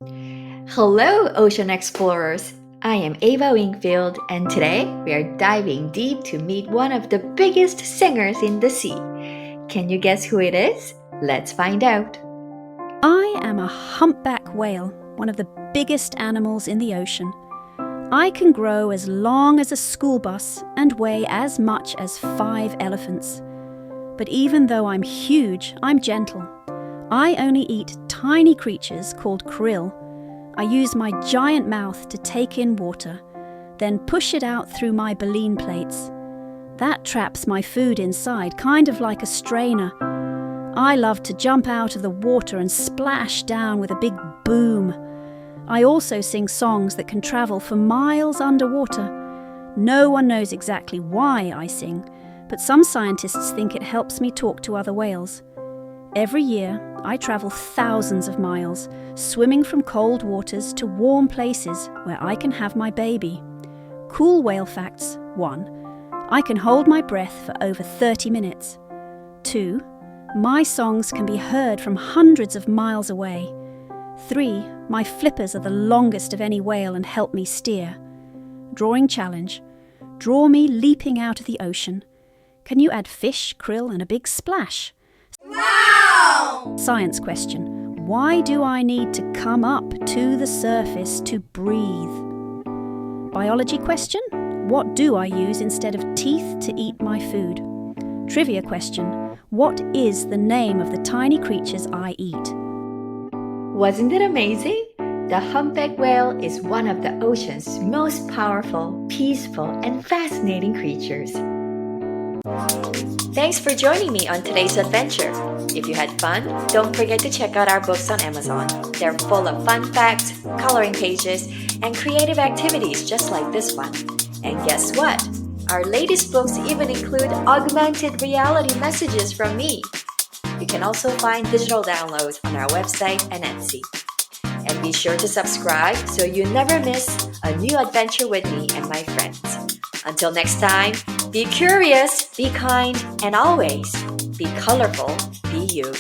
Hello, ocean explorers! I am Ava Wingfield, and today we are diving deep to meet one of the biggest singers in the sea. Can you guess who it is? Let's find out. I am a humpback whale, one of the biggest animals in the ocean. I can grow as long as a school bus and weigh as much as 5 elephants. But even though I'm huge, I'm gentle. I only eat tiny creatures called krill. I use my giant mouth to take in water, then push it out through my baleen plates. That traps my food inside, kind of like a strainer. I love to jump out of the water and splash down with a big boom. I also sing songs that can travel for miles underwater. No one knows exactly why I sing, but some scientists think it helps me talk to other whales. Every year, I travel thousands of miles, swimming from cold waters to warm places where I can have my baby. Cool whale facts: 1. I can hold my breath for over 30 minutes. 2. My songs can be heard from hundreds of miles away. 3. My flippers are the longest of any whale and help me steer. Drawing challenge. Draw me leaping out of the ocean. Can you add fish, krill, and a big splash? Wow! Science question: why do I need to come up to the surface to breathe? Biology question: what do I use instead of teeth to eat my food? Trivia question: what is the name of the tiny creatures I eat? Wasn't it amazing? The humpback whale is one of the ocean's most powerful, peaceful, and fascinating creatures. Thanks for joining me on today's adventure. If you had fun, don't forget to check out our books on Amazon. They're full of fun facts, coloring pages, and creative activities just like this one. And guess what? Our latest books even include augmented reality messages from me. You can also find digital downloads on our website and Etsy. And be sure to subscribe so you never miss a new adventure with me and my friends. Until next time, be curious, be kind, and always be colorful, be you.